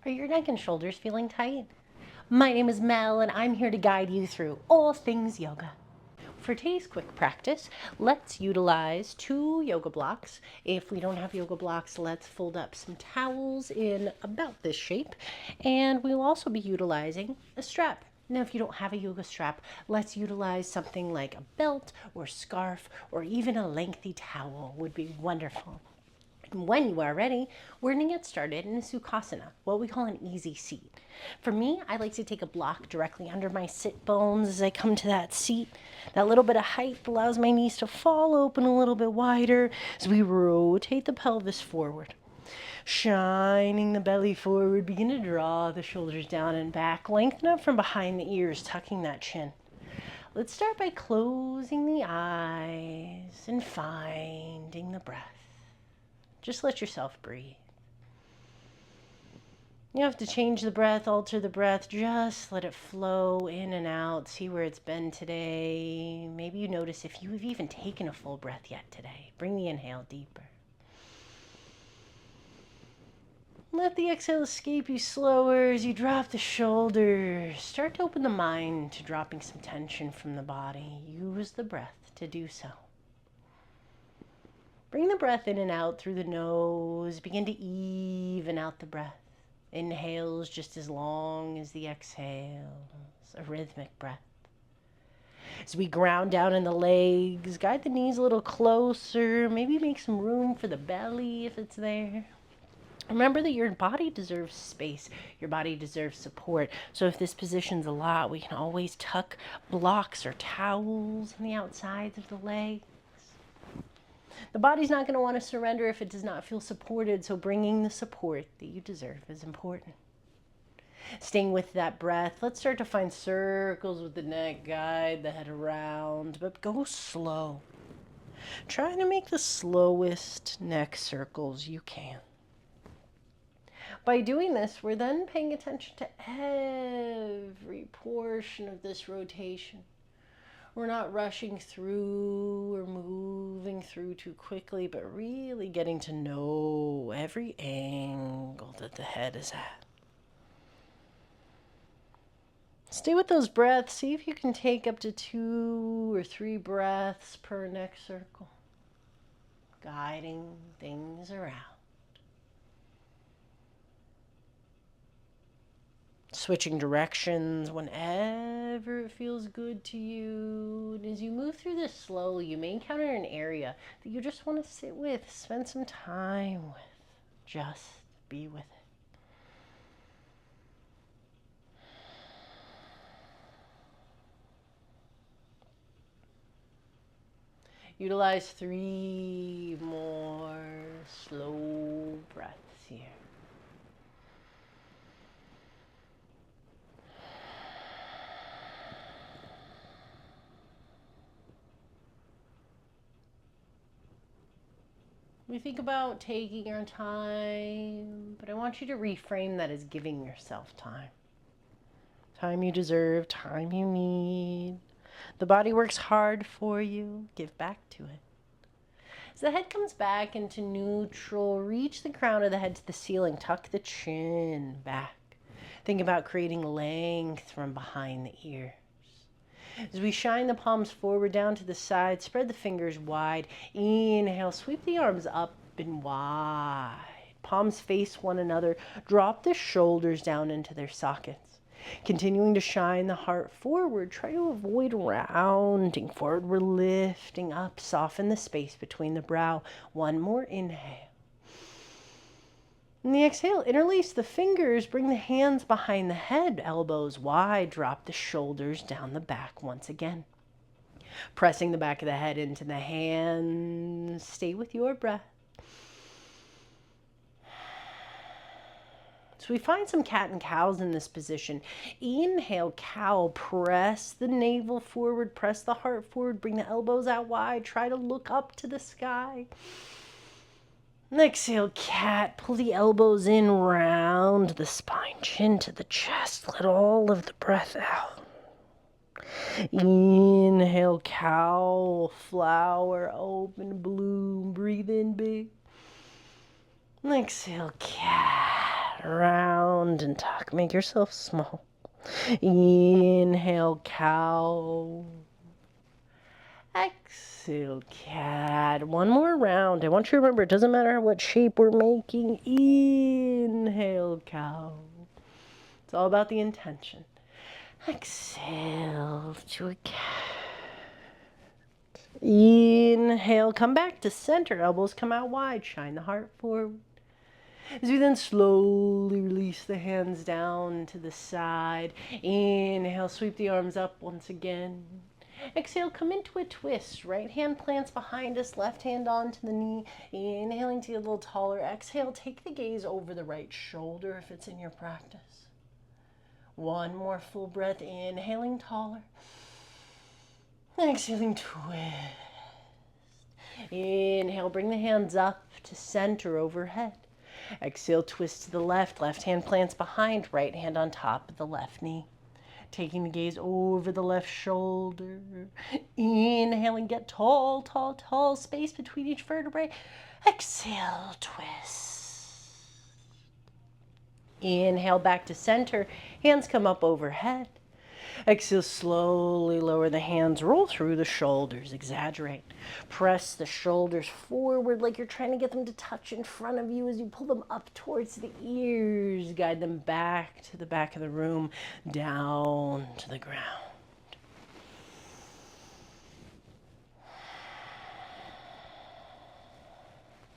Are your neck and shoulders feeling tight? My name is Mel and I'm here to guide you through all things yoga. For today's quick practice, let's utilize 2 yoga blocks. If we don't have yoga blocks, let's fold up some towels in about this shape. And we'll also be utilizing a strap. Now, if you don't have a yoga strap, let's utilize something like a belt or scarf or even a lengthy towel would be wonderful. When you are ready, we're going to get started in a Sukhasana, what we call an easy seat. For me, I like to take a block directly under my sit bones as I come to that seat. That little bit of height allows my knees to fall open a little bit wider as we rotate the pelvis forward. Shining the belly forward, begin to draw the shoulders down and back. Lengthen up from behind the ears, tucking that chin. Let's start by closing the eyes and finding the breath. Just let yourself breathe. You have to change the breath, alter the breath. Just let it flow in and out. See where it's been today. Maybe you notice if you've even taken a full breath yet today. Bring the inhale deeper. Let the exhale escape you slower as you drop the shoulders. Start to open the mind to dropping some tension from the body. Use the breath to do so. Bring the breath in and out through the nose. Begin to even out the breath. Inhales just as long as the exhales. A rhythmic breath. As we ground down in the legs, guide the knees a little closer. Maybe make some room for the belly if it's there. Remember that your body deserves space. Your body deserves support. So if this position's a lot, we can always tuck blocks or towels on the outsides of the legs. The body's not going to want to surrender if it does not feel supported, so bringing the support that you deserve is important. Staying with that breath, let's start to find circles with the neck, guide the head around, but go slow. Try to make the slowest neck circles you can. By doing this, we're then paying attention to every portion of this rotation. We're not rushing through or moving through too quickly, but really getting to know every angle that the head is at. Stay with those breaths. See if you can take up to 2 or 3 breaths per neck circle, guiding things around. Switching directions whenever it feels good to you. And as you move through this slowly, you may encounter an area that you just want to sit with, spend some time with. Just be with it. Utilize 3 more slow breaths here. We think about taking our time, but I want you to reframe that as giving yourself time. Time you deserve, time you need. The body works hard for you. Give back to it. As the head comes back into neutral, reach the crown of the head to the ceiling. Tuck the chin back. Think about creating length from behind the ears. As we shine the palms forward down to the side, spread the fingers wide. Inhale, sweep the arms up and wide. Palms face one another. Drop the shoulders down into their sockets. Continuing to shine the heart forward, try to avoid rounding forward. We're lifting up, soften the space between the brow. One more inhale. And the exhale, interlace the fingers, bring the hands behind the head, elbows wide, drop the shoulders down the back once again. Pressing the back of the head into the hands, stay with your breath. So we find some cat and cows in this position. Inhale, cow, press the navel forward, press the heart forward, bring the elbows out wide, try to look up to the sky. Exhale, cat. Pull the elbows in, round the spine, chin to the chest. Let all of the breath out. Inhale, cow, flower, open, bloom. Breathe in big. Exhale, cat. Round bend and tuck. Make yourself small. Inhale, cow. Exhale, cat. One more round. I want you to remember, it doesn't matter what shape we're making. Inhale, cow. It's all about the intention. Exhale to a cat. Inhale, come back to center. Elbows come out wide. Shine the heart forward. As we then slowly release the hands down to the side. Inhale, sweep the arms up once again. Exhale, come into a twist. Right hand plants behind us, left hand onto the knee. Inhaling to get a little taller. Exhale, take the gaze over the right shoulder if it's in your practice. One more full breath, inhaling taller. Exhaling, twist. Inhale, bring the hands up to center overhead. Exhale, twist to the left. Left hand plants behind, right hand on top of the left knee. Taking the gaze over the left shoulder. Inhaling, get tall, tall, tall. Space between each vertebrae. Exhale, twist. Inhale, back to center. Hands come up overhead. Exhale, slowly lower the hands. Roll through the shoulders. Exaggerate. Press the shoulders forward like you're trying to get them to touch in front of you as you pull them up towards the ears. Guide them back to the back of the room, down to the ground.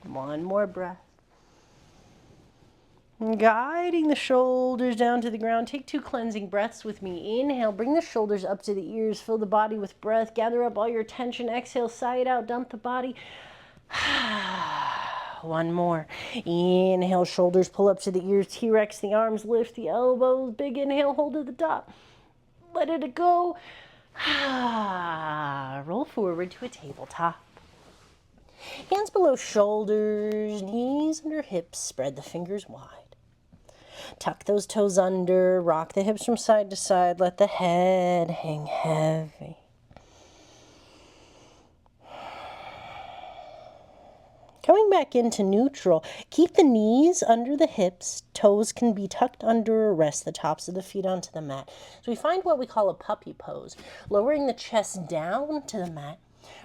One more breath. Guiding the shoulders down to the ground. Take 2 cleansing breaths with me. Inhale, bring the shoulders up to the ears. Fill the body with breath. Gather up all your tension. Exhale, sigh it out. Dump the body. One more. Inhale, shoulders pull up to the ears. T-Rex, the arms lift, the elbows. Big inhale, hold at the top. Let it go. Roll forward to a tabletop. Hands below shoulders, knees under hips. Spread the fingers wide. Tuck those toes under, rock the hips from side to side, let the head hang heavy. Coming back into neutral, keep the knees under the hips, toes can be tucked under or rest the tops of the feet onto the mat. So we find what we call a puppy pose, lowering the chest down to the mat.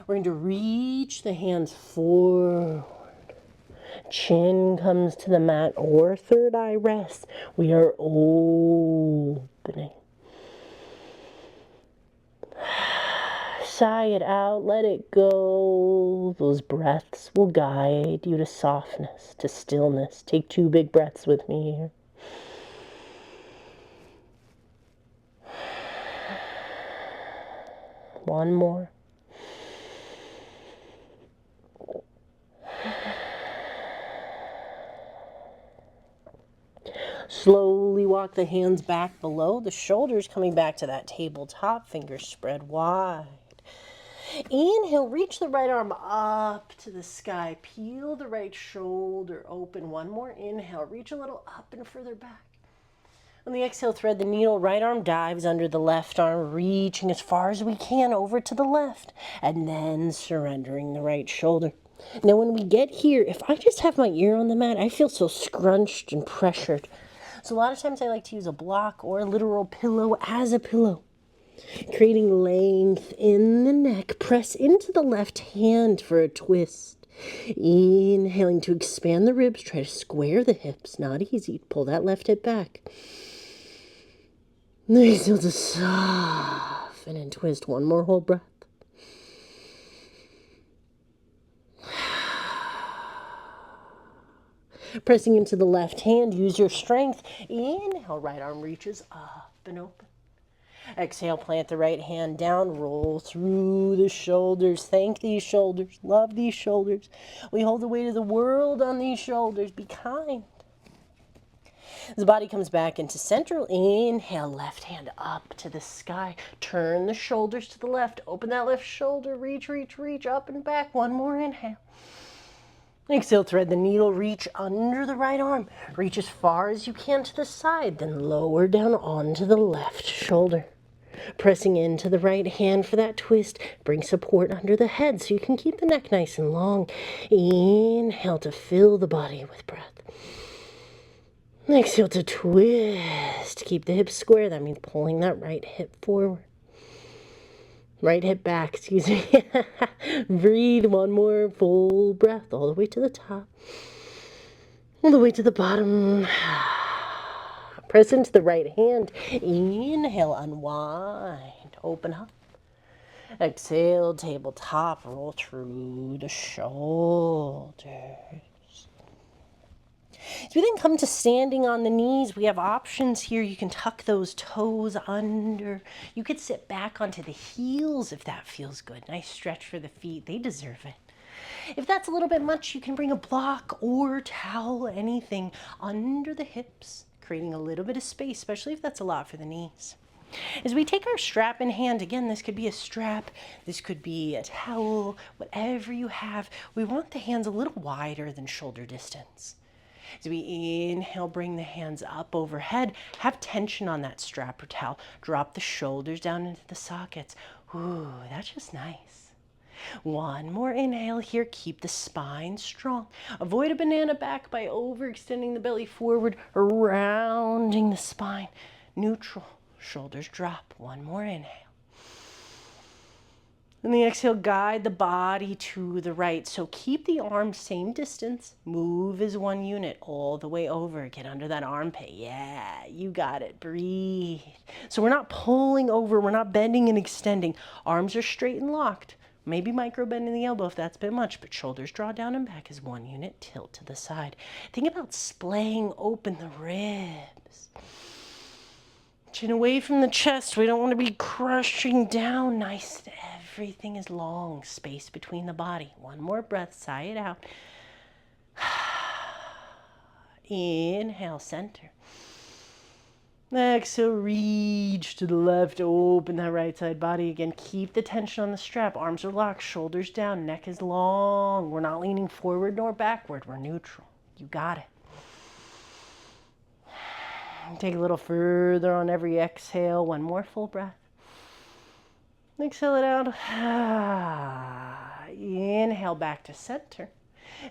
We're going to reach the hands forward. Chin comes to the mat or third eye rests. We are opening. Sigh it out, let it go. Those breaths will guide you to softness, to stillness. Take 2 big breaths with me here. One more. Slowly walk the hands back below the shoulders, coming back to that tabletop, fingers spread wide. Inhale, reach the right arm up to the sky. Peel the right shoulder open. One more inhale, reach a little up and further back. On the exhale, thread the needle. Right arm dives under the left arm, reaching as far as we can over to the left, and then surrendering the right shoulder. Now, when we get here, if I just have my ear on the mat, I feel so scrunched and pressured. So a lot of times I like to use a block or a literal pillow as a pillow. Creating length in the neck. Press into the left hand for a twist. Inhaling to expand the ribs. Try to square the hips. Not easy. Pull that left hip back. Exhale to soften and twist. One more whole breath. Pressing into the left hand, use your strength. Inhale, right arm reaches up and open. Exhale, plant the right hand down, roll through the shoulders. Thank these shoulders, love these shoulders. We hold the weight of the world on these shoulders. Be kind. The body comes back into central. Inhale, left hand up to the sky. Turn the shoulders to the left. Open that left shoulder. Reach, reach, reach, up and back. One more inhale. Exhale, thread the needle, reach under the right arm. Reach as far as you can to the side, then lower down onto the left shoulder. Pressing into the right hand for that twist. Bring support under the head so you can keep the neck nice and long. Inhale to fill the body with breath. Exhale to twist. Keep the hips square. That means pulling that right hip forward. Right hip back, excuse me. Breathe one more full breath all the way to the top. All the way to the bottom. Press into the right hand. Inhale, unwind. Open up. Exhale, tabletop. Roll through the shoulders. As we then come to standing on the knees, we have options here. You can tuck those toes under. You could sit back onto the heels if that feels good. Nice stretch for the feet. They deserve it. If that's a little bit much, you can bring a block or towel, anything under the hips, creating a little bit of space, especially if that's a lot for the knees. As we take our strap in hand, again, this could be a strap, this could be a towel, whatever you have. We want the hands a little wider than shoulder distance. As we inhale, bring the hands up overhead. Have tension on that strap or towel. Drop the shoulders down into the sockets. Ooh, that's just nice. One more inhale here. Keep the spine strong. Avoid a banana back by overextending the belly forward, rounding the spine. Neutral. Shoulders drop. One more inhale. And the exhale, guide the body to the right. So keep the arms same distance. Move as one unit all the way over. Get under that armpit. Yeah, you got it. Breathe. So we're not pulling over. We're not bending and extending. Arms are straight and locked. Maybe micro bending the elbow if that's a bit much, but shoulders draw down and back as one unit. Tilt to the side. Think about splaying open the ribs. Chin away from the chest. We don't want to be crushing down. Nice. Everything is long. Space between the body. One more breath. Sigh it out. Inhale, center. Exhale, reach to the left. Open that right side body again. Keep the tension on the strap. Arms are locked. Shoulders down. Neck is long. We're not leaning forward nor backward. We're neutral. You got it. Take a little further on every exhale. One more full breath. Exhale it out. Inhale back to center.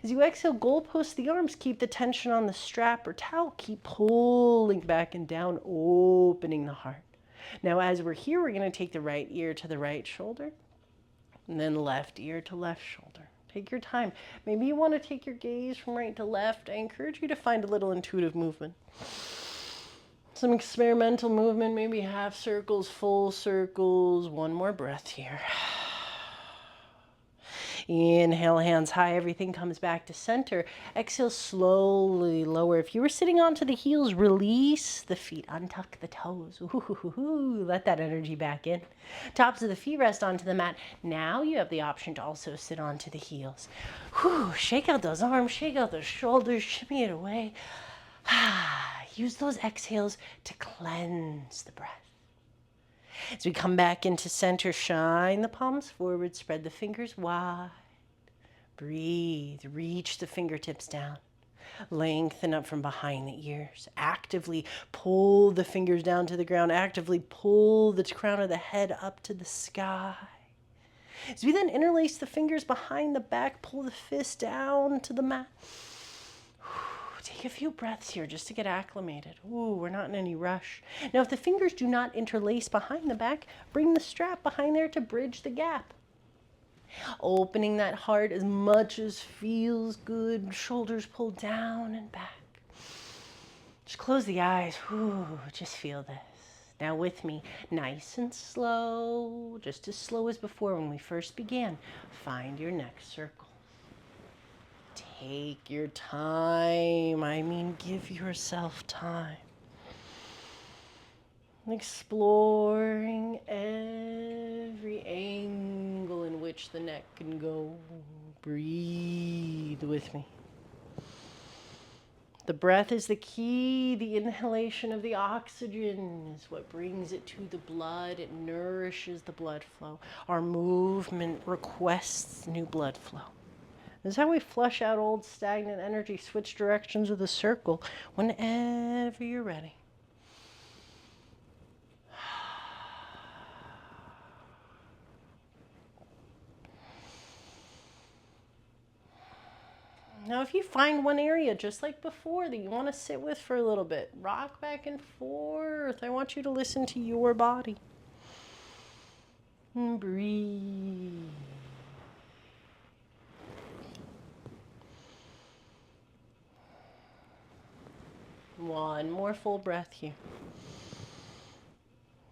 As you exhale, goalpost the arms. Keep the tension on the strap or towel. Keep pulling back and down, opening the heart. Now, as we're here, we're going to take the right ear to the right shoulder, and then left ear to left shoulder. Take your time. Maybe you want to take your gaze from right to left. I encourage you to find a little intuitive movement. Some experimental movement, maybe half circles, full circles. One more breath here. Inhale, hands high. Everything comes back to center. Exhale, slowly lower. If you were sitting onto the heels, release the feet. Untuck the toes. Ooh, let that energy back in. Tops of the feet rest onto the mat. Now you have the option to also sit onto the heels. Shake out those arms. Shake out those shoulders. Shimmy it away. Use those exhales to cleanse the breath. As we come back into center, shine the palms forward, spread the fingers wide. Breathe, reach the fingertips down. Lengthen up from behind the ears. Actively pull the fingers down to the ground. Actively pull the crown of the head up to the sky. As we then interlace the fingers behind the back, pull the fist down to the mat. Take a few breaths here just to get acclimated. We're not in any rush. Now, if the fingers do not interlace behind the back, bring the strap behind there to bridge the gap. Opening that heart as much as feels good. Shoulders pulled down and back. Just close the eyes. Just feel this. Now with me, nice and slow, just as slow as before when we first began. Find your next circle. Take your time. Give yourself time. Exploring every angle in which the neck can go. Breathe with me. The breath is the key. The inhalation of the oxygen is what brings it to the blood. It nourishes the blood flow. Our movement requests new blood flow. This is how we flush out old stagnant energy. Switch directions of the circle whenever you're ready. Now, if you find one area just like before that you want to sit with for a little bit, rock back and forth. I want you to listen to your body. And breathe. One more full breath here.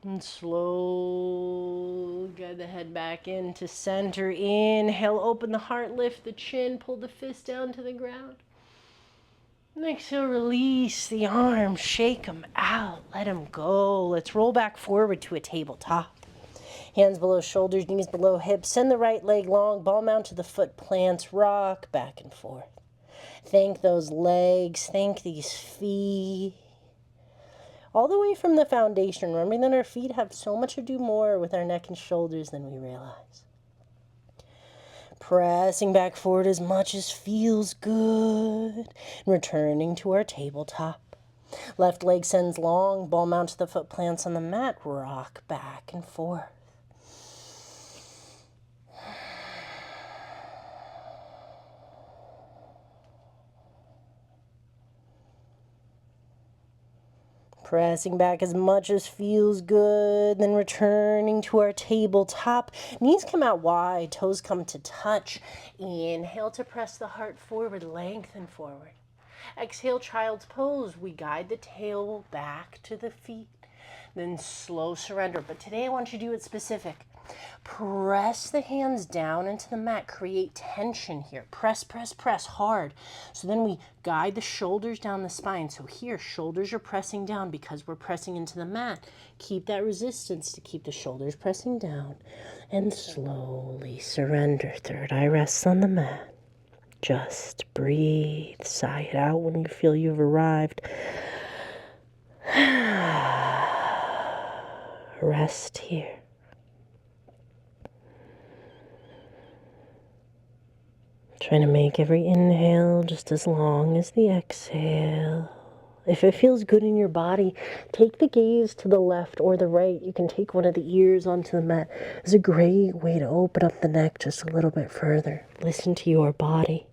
And slow, guide the head back into center. Inhale, open the heart, lift the chin, pull the fist down to the ground. And exhale, release the arms, shake them out, let them go. Let's roll back forward to a tabletop. Hands below shoulders, knees below hips. Send the right leg long, ball mount to the foot plants, rock back and forth. Thank those legs, thank these feet. All the way from the foundation, remembering that our feet have so much to do more with our neck and shoulders than we realize. Pressing back forward as much as feels good. Returning to our tabletop. Left leg sends long, ball mount to the foot plants on the mat, rock back and forth. Pressing back as much as feels good, then returning to our tabletop. Knees come out wide, toes come to touch. Inhale to press the heart forward, lengthen forward. Exhale, child's pose. We guide the tail back to the feet, then slow surrender. But today I want you to do it specific. Press the hands down into the mat. Create tension here. Press, press, press hard. So then we guide the shoulders down the spine. So here, shoulders are pressing down because we're pressing into the mat. Keep that resistance to keep the shoulders pressing down. And slowly surrender. Third eye rests on the mat. Just breathe. Sigh it out when you feel you've arrived. Rest here. Trying to make every inhale just as long as the exhale. If it feels good in your body, take the gaze to the left or the right. You can take one of the ears onto the mat. It's a great way to open up the neck just a little bit further. Listen to your body.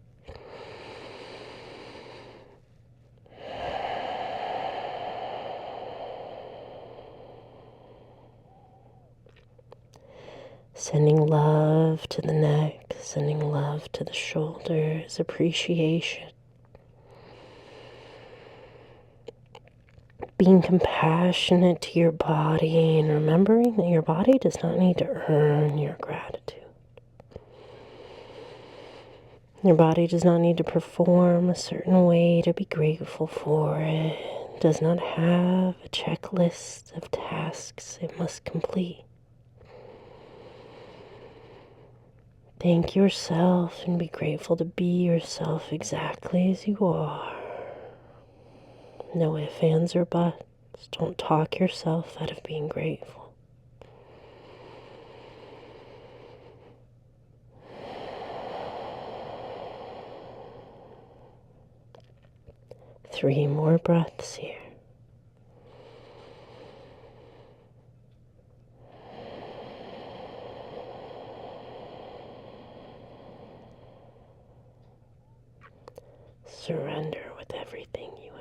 Sending love to the neck, sending love to the shoulders, appreciation. Being compassionate to your body and remembering that your body does not need to earn your gratitude. Your body does not need to perform a certain way to be grateful for it. It does not have a checklist of tasks it must complete. Thank yourself and be grateful to be yourself exactly as you are. No ifs, ands, or buts. Don't talk yourself out of being grateful. Three more breaths here. Surrender with everything you have.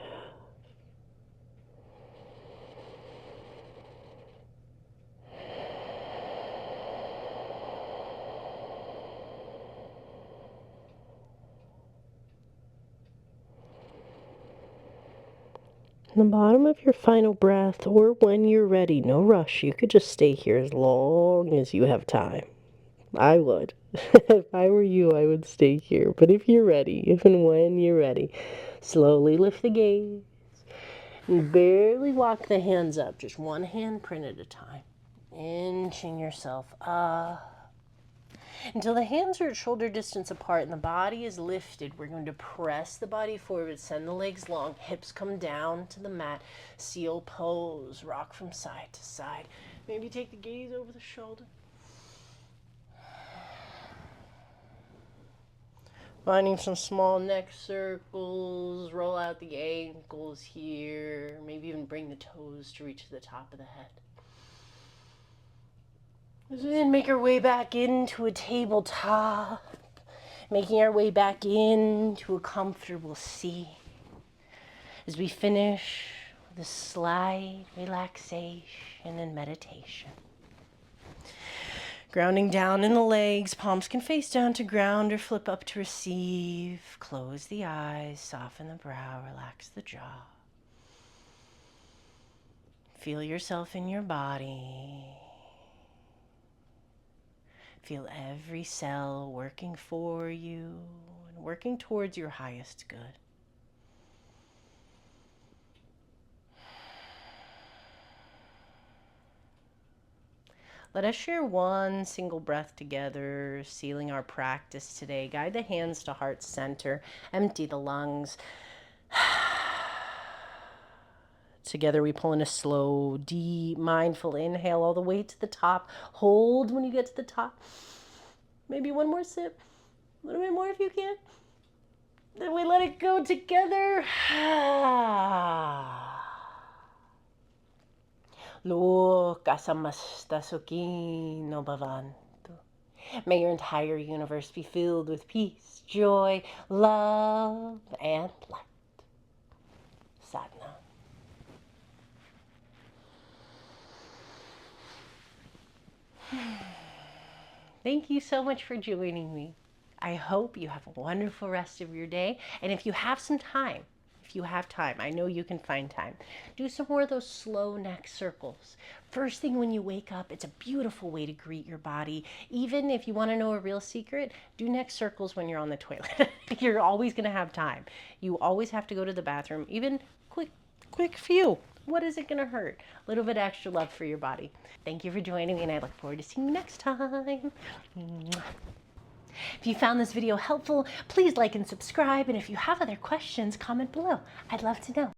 The bottom of your final breath, or when you're ready, no rush. You could just stay here as long as you have time. I would. If I were you, I would stay here. But if you're ready, if and when you're ready, slowly lift the gaze and barely walk the hands up, just one hand print at a time. Inching yourself up until the hands are at shoulder distance apart and the body is lifted. We're going to press the body forward, send the legs long, hips come down to the mat, seal pose, rock from side to side. Maybe take the gaze over the shoulder. Finding some small neck circles, roll out the ankles here, maybe even bring the toes to reach the top of the head. As we then make our way back into a tabletop, Making our way back into a comfortable seat as we finish with a slight relaxation and meditation. Grounding down in the legs, palms can face down to ground or flip up to receive. Close the eyes, soften the brow, relax the jaw. Feel yourself in your body. Feel every cell working for you and working towards your highest good. Let us share one single breath together, sealing our practice today. Guide the hands to heart center. Empty the lungs. Together we pull in a slow, deep, mindful inhale all the way to the top. Hold when you get to the top. Maybe one more sip. A little bit more if you can. Then we let it go together. Loka samasta sukhino bhavantu. May your entire universe be filled with peace, joy, love, and light. Sadhana. Thank you so much for joining me. I hope you have a wonderful rest of your day. And if you have some time, I know you can find time, do some more of those slow neck circles. First thing when you wake up, it's a beautiful way to greet your body. Even if you want to know a real secret, do neck circles when you're on the toilet. You're always going to have time. You always have to go to the bathroom, even quick few. What is it going to hurt? A little bit extra love for your body. Thank you for joining me, and I look forward to seeing you next time. If you found this video helpful, please like and subscribe. And if you have other questions, comment below. I'd love to know.